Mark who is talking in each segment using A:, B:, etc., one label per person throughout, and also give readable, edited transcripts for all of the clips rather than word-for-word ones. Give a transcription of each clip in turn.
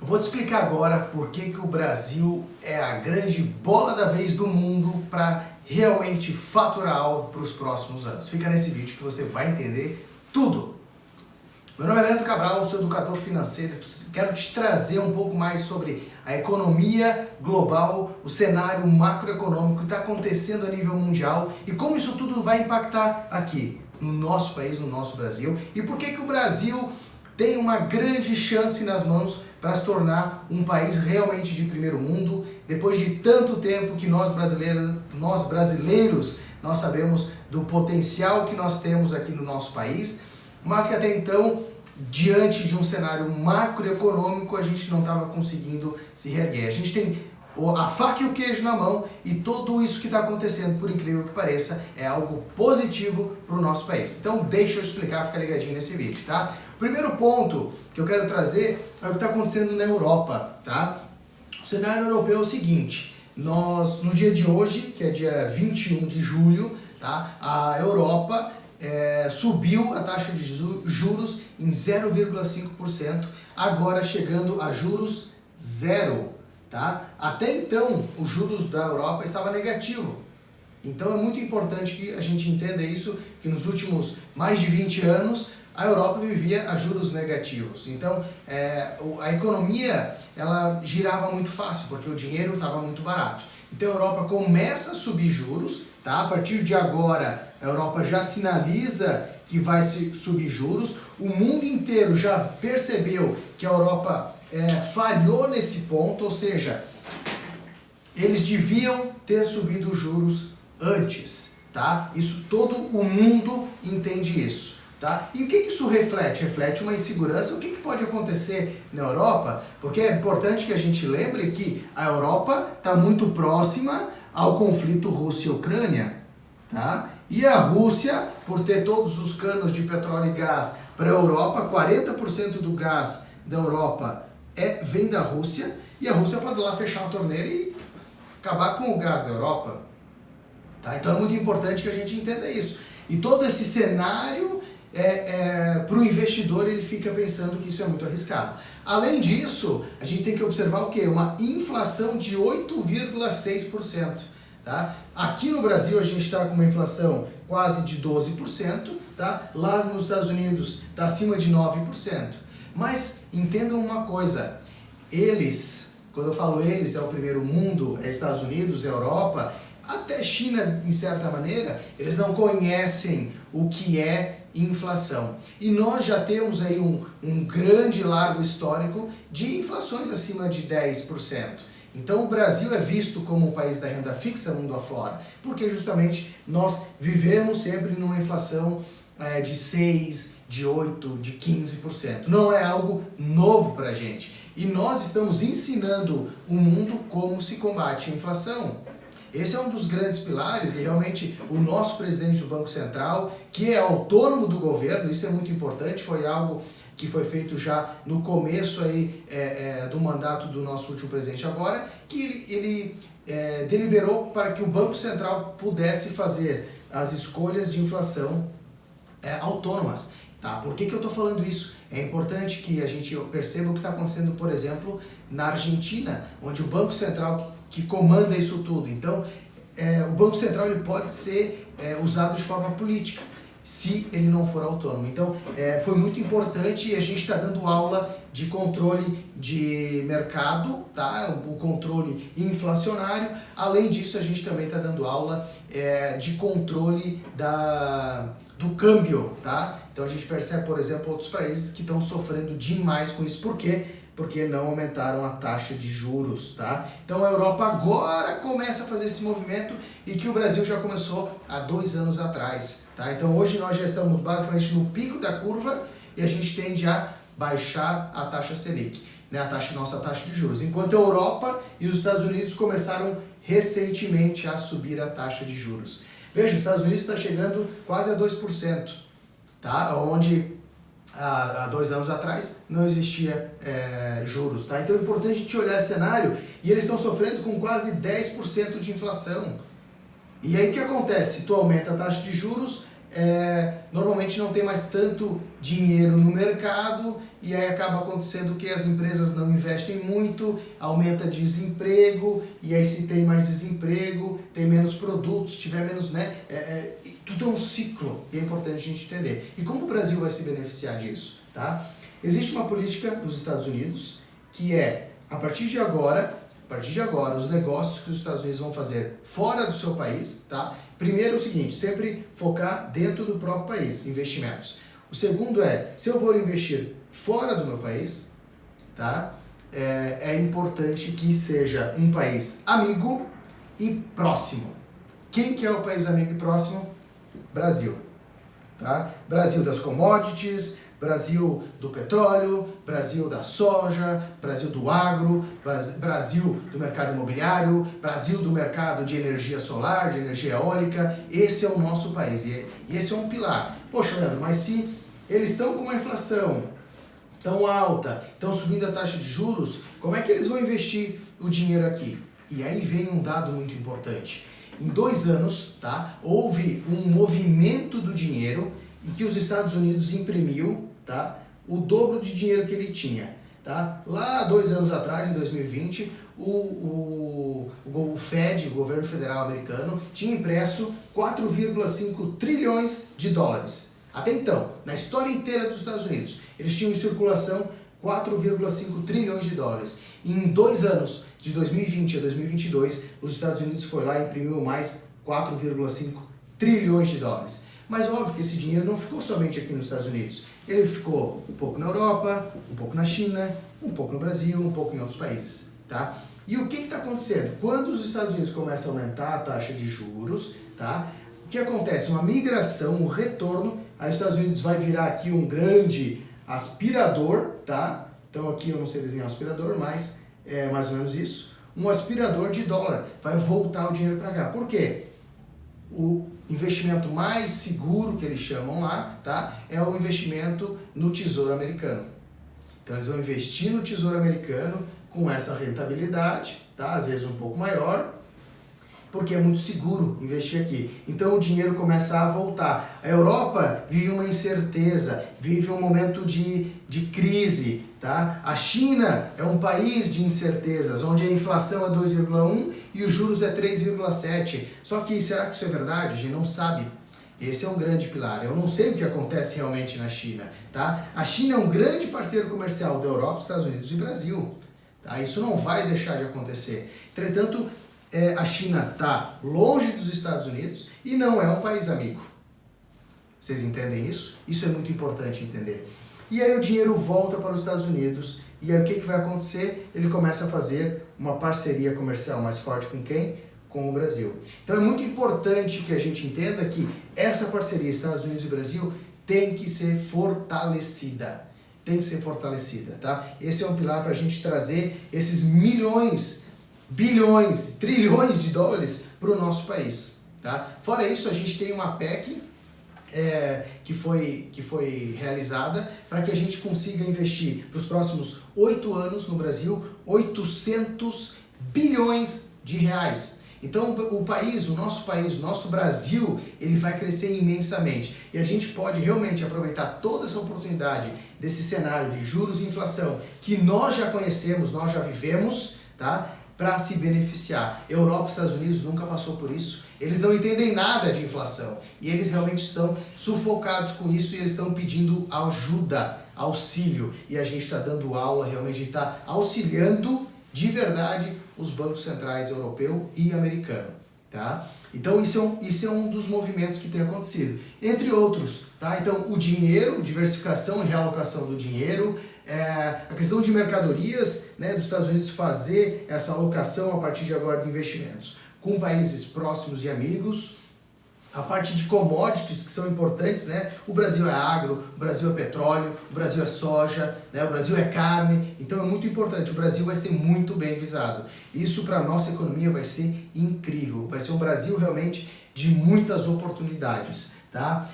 A: Eu vou te explicar agora por que o Brasil é a grande bola da vez do mundo para realmente faturar algo para os próximos anos. Fica nesse vídeo que você vai entender tudo. Meu nome é Leandro Cabral, sou educador financeiro. Quero te trazer um pouco mais sobre a economia global, o cenário macroeconômico que está acontecendo a nível mundial e como isso tudo vai impactar aqui no nosso país, no nosso Brasil, e por que o Brasil tem uma grande chance nas mãos para se tornar um país realmente de primeiro mundo, depois de tanto tempo que nós brasileiros sabemos do potencial que nós temos aqui no nosso país, mas que até então, diante de um cenário macroeconômico, a gente não estava conseguindo se reerguer. A gente tem a faca e o queijo na mão e tudo isso que está acontecendo, por incrível que pareça, é algo positivo para o nosso país. Então deixa eu explicar, fica ligadinho nesse vídeo, tá? O primeiro ponto que eu quero trazer é o que está acontecendo na Europa, tá? O cenário europeu é o seguinte: nós, no dia de hoje, que é dia 21 de julho, tá? A Europa subiu a taxa de juros em 0,5%, agora chegando a juros zero. Tá? Até então, os juros da Europa estavam negativos. Então é muito importante que a gente entenda isso, que nos últimos mais de 20 anos a Europa vivia a juros negativos. Então a economia ela girava muito fácil, porque o dinheiro estava muito barato. Então a Europa começa a subir juros, tá? A partir de agora a Europa já sinaliza que vai subir juros. O mundo inteiro já percebeu que a Europa falhou nesse ponto, ou seja, eles deviam ter subido os juros antes, tá? Isso todo o mundo entende isso, tá? E o que isso reflete? Reflete uma insegurança. O que pode acontecer na Europa? Porque é importante que a gente lembre que a Europa está muito próxima ao conflito Rússia e Ucrânia, tá? E a Rússia, por ter todos os canos de petróleo e gás para a Europa, 40% do gás da Europa vem da Rússia, e a Rússia pode lá fechar a torneira e acabar com o gás da Europa. Tá? Então é muito importante que a gente entenda isso. E todo esse cenário, para o investidor, ele fica pensando que isso é muito arriscado. Além disso, a gente tem que observar o quê? Uma inflação de 8,6%. Tá? Aqui no Brasil a gente está com uma inflação quase de 12%, tá? Lá nos Estados Unidos está acima de 9%. Mas entendam uma coisa, eles, quando eu falo eles, é o primeiro mundo, é Estados Unidos, é Europa, até China em certa maneira, eles não conhecem o que é inflação. E nós já temos aí um grande largo histórico de inflações acima de 10%. Então o Brasil é visto como um país da renda fixa mundo afora, porque justamente nós vivemos sempre numa inflação de 6%, de 8%, de 15%. Não é algo novo para a gente. E nós estamos ensinando o mundo como se combate a inflação. Esse é um dos grandes pilares e realmente o nosso presidente do Banco Central, que é autônomo do governo, isso é muito importante, foi algo que foi feito já no começo aí, do mandato do nosso último presidente agora, que ele deliberou para que o Banco Central pudesse fazer as escolhas de inflação autônomas. Tá? Por que eu estou falando isso? É importante que a gente perceba o que está acontecendo, por exemplo, na Argentina, onde o Banco Central que comanda isso tudo. Então, o Banco Central ele pode ser usado de forma política, se ele não for autônomo. Então, foi muito importante e a gente está dando aula de controle de mercado, tá? O controle inflacionário. Além disso, a gente também está dando aula de controle do câmbio, tá? Então a gente percebe, por exemplo, outros países que estão sofrendo demais com isso. Por quê? Porque não aumentaram a taxa de juros, tá? Então a Europa agora começa a fazer esse movimento e que o Brasil já começou há 2 anos atrás, tá? Então hoje nós já estamos basicamente no pico da curva e a gente tende a baixar a taxa Selic, né? Nossa taxa de juros. Enquanto a Europa e os Estados Unidos começaram recentemente a subir a taxa de juros. Veja, os Estados Unidos está chegando quase a 2%, tá? Onde há 2 anos atrás não existia juros, tá? Então é importante a gente olhar esse cenário e eles estão sofrendo com quase 10% de inflação. E aí o que acontece? Se tu aumenta a taxa de juros, normalmente não tem mais tanto dinheiro no mercado e aí acaba acontecendo que as empresas não investem muito, aumenta desemprego e aí se tem mais desemprego, tem menos produtos, tiver menos, né? Tudo é um ciclo e é importante a gente entender. E como o Brasil vai se beneficiar disso, tá? Existe uma política nos Estados Unidos que a partir de agora, os negócios que os Estados Unidos vão fazer fora do seu país, tá? Primeiro é o seguinte, sempre focar dentro do próprio país, investimentos. O segundo se eu for investir fora do meu país, tá? É importante que seja um país amigo e próximo. Quem que é o país amigo e próximo? Brasil, tá? Brasil das commodities, Brasil do petróleo, Brasil da soja, Brasil do agro, Brasil do mercado imobiliário, Brasil do mercado de energia solar, de energia eólica. Esse é o nosso país e esse é um pilar. Poxa, Leandro, mas se eles estão com uma inflação tão alta, estão subindo a taxa de juros, como é que eles vão investir o dinheiro aqui? E aí vem um dado muito importante. Em 2 anos, tá, houve um movimento do dinheiro em que os Estados Unidos imprimiu, tá, o dobro de dinheiro que ele tinha. Tá? Lá 2 anos atrás, em 2020, o Fed, o governo federal americano, tinha impresso 4,5 trilhões de dólares. Até então, na história inteira dos Estados Unidos, eles tinham em circulação 4,5 trilhões de dólares. E em 2 anos, de 2020 a 2022, os Estados Unidos foi lá e imprimiu mais 4,5 trilhões de dólares. Mas óbvio que esse dinheiro não ficou somente aqui nos Estados Unidos. Ele ficou um pouco na Europa, um pouco na China, um pouco no Brasil, um pouco em outros países. Tá? E o que está acontecendo? Quando os Estados Unidos começam a aumentar a taxa de juros, tá? O que acontece? Uma migração, um retorno. Aí os Estados Unidos vai virar aqui um grande aspirador, tá? Então aqui eu não sei desenhar um aspirador, mas é mais ou menos isso. Um aspirador de dólar. Vai voltar o dinheiro para cá. Por quê? O investimento mais seguro que eles chamam lá, tá? É o investimento no Tesouro Americano. Então eles vão investir no Tesouro Americano com essa rentabilidade, tá? Às vezes um pouco maior, porque é muito seguro investir aqui. Então o dinheiro começa a voltar. A Europa vive uma incerteza, vive um momento de crise, tá? A China é um país de incertezas, onde a inflação é 2,1 e os juros é 3,7. Só que será que isso é verdade? A gente não sabe. Esse é um grande pilar. Eu não sei o que acontece realmente na China, tá? A China é um grande parceiro comercial da Europa, Estados Unidos e Brasil. Tá? Isso não vai deixar de acontecer. Entretanto, a China está longe dos Estados Unidos e não é um país amigo. Vocês entendem isso? Isso é muito importante entender. E aí o dinheiro volta para os Estados Unidos e aí o que vai acontecer? Ele começa a fazer uma parceria comercial mais forte com quem? Com o Brasil. Então é muito importante que a gente entenda que essa parceria Estados Unidos e Brasil tem que ser fortalecida. Tem que ser fortalecida, tá? Esse é um pilar para a gente trazer esses milhões, bilhões, trilhões de dólares para o nosso país, tá? Fora isso, a gente tem uma PEC que foi realizada para que a gente consiga investir para os próximos 8 anos no Brasil 800 bilhões de reais. Então o nosso Brasil, ele vai crescer imensamente e a gente pode realmente aproveitar toda essa oportunidade desse cenário de juros e inflação que nós já conhecemos, nós já vivemos, tá? Para se beneficiar. Europa e Estados Unidos nunca passou por isso, eles não entendem nada de inflação e eles realmente estão sufocados com isso e eles estão pedindo ajuda, auxílio, e a gente está dando aula, realmente está auxiliando de verdade os bancos centrais europeu e americano, tá? Então isso é um dos movimentos que tem acontecido, entre outros, tá? Então o dinheiro, diversificação e realocação do dinheiro, a questão de mercadorias, né, dos Estados Unidos fazer essa alocação a partir de agora de investimentos com países próximos e amigos, a parte de commodities que são importantes, né? O Brasil é agro, o Brasil é petróleo, o Brasil é soja, né? O Brasil é carne, então é muito importante, o Brasil vai ser muito bem visado. Isso para a nossa economia vai ser incrível, vai ser um Brasil realmente de muitas oportunidades, tá?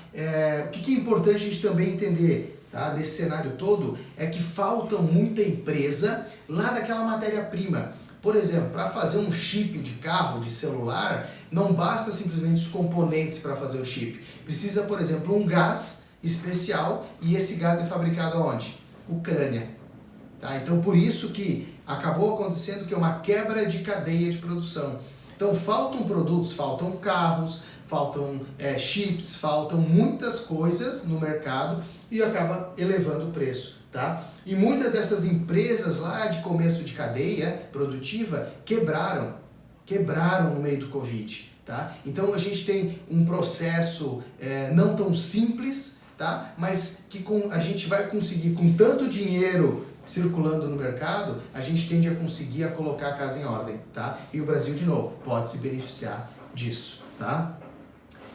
A: O que é importante a gente também entender, tá? Nesse cenário todo, é que falta muita empresa lá daquela matéria-prima. Por exemplo, para fazer um chip de carro, de celular, não basta simplesmente os componentes para fazer o chip. Precisa, por exemplo, um gás especial e esse gás é fabricado onde? Ucrânia. Tá? Então, por isso que acabou acontecendo que é uma quebra de cadeia de produção. Então, faltam produtos, faltam carros, faltam chips, faltam muitas coisas no mercado e acaba elevando o preço. Tá? E muitas dessas empresas lá de começo de cadeia produtiva quebraram no meio do Covid. Tá? Então, a gente tem um processo não tão simples, tá? Mas que a gente vai conseguir, com tanto dinheiro circulando no mercado, a gente tende a conseguir colocar a casa em ordem, tá? E o Brasil, de novo, pode se beneficiar disso, tá?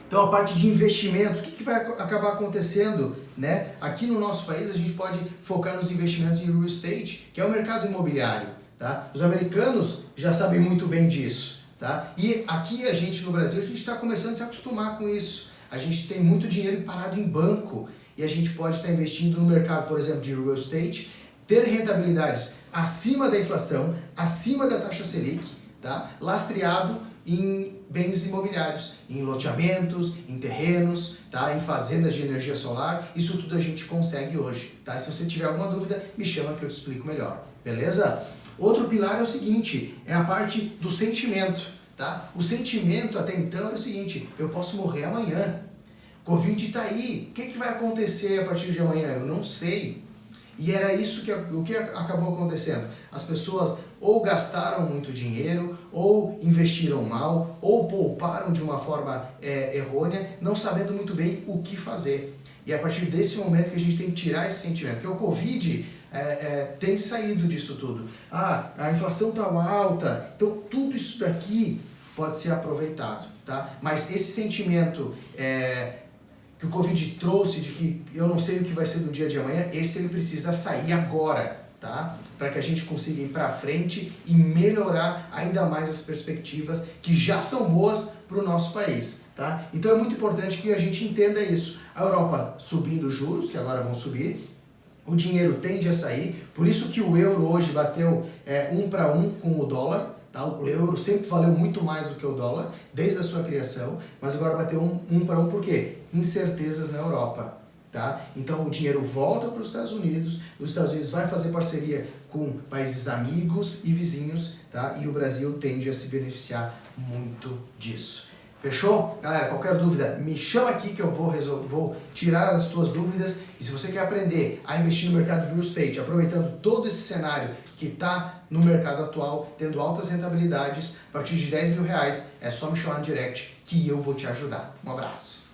A: Então, a parte de investimentos, o que vai acabar acontecendo, né? Aqui no nosso país, a gente pode focar nos investimentos em real estate, que é o mercado imobiliário, tá? Os americanos já sabem muito bem disso, tá? E aqui a gente, no Brasil, a gente está começando a se acostumar com isso. A gente tem muito dinheiro parado em banco e a gente pode estar investindo no mercado, por exemplo, de real estate, ter rentabilidades acima da inflação, acima da taxa Selic, tá? Lastreado em bens imobiliários, em loteamentos, em terrenos, tá? Em fazendas de energia solar. Isso tudo a gente consegue hoje. Tá? Se você tiver alguma dúvida, me chama que eu te explico melhor. Beleza? Outro pilar é o seguinte, é a parte do sentimento. Tá? O sentimento até então é o seguinte, eu posso morrer amanhã. Covid está aí, o que vai acontecer a partir de amanhã? Eu não sei. E era isso que acabou acontecendo. As pessoas ou gastaram muito dinheiro, ou investiram mal, ou pouparam de uma forma errônea, não sabendo muito bem o que fazer. E é a partir desse momento que a gente tem que tirar esse sentimento. Porque o Covid tem saído disso tudo. A inflação está alta, então tudo isso daqui pode ser aproveitado. Tá? Mas esse sentimento que o Covid trouxe, de que eu não sei o que vai ser no dia de amanhã, esse ele precisa sair agora, tá? Para que a gente consiga ir para frente e melhorar ainda mais as perspectivas que já são boas para o nosso país, tá? Então é muito importante que a gente entenda isso. A Europa subindo os juros, que agora vão subir, o dinheiro tende a sair, por isso que o euro hoje bateu 1 para 1 com o dólar. O euro sempre valeu muito mais do que o dólar, desde a sua criação, mas agora bateu 1 para 1 por quê? Incertezas na Europa. Tá? Então o dinheiro volta para os Estados Unidos vai fazer parceria com países amigos e vizinhos, tá? E o Brasil tende a se beneficiar muito disso. Fechou? Galera, qualquer dúvida, me chama aqui que eu vou tirar as tuas dúvidas. E se você quer aprender a investir no mercado de real estate, aproveitando todo esse cenário que está no mercado atual, tendo altas rentabilidades, a partir de R$10 mil, é só me chamar no direct que eu vou te ajudar. Um abraço!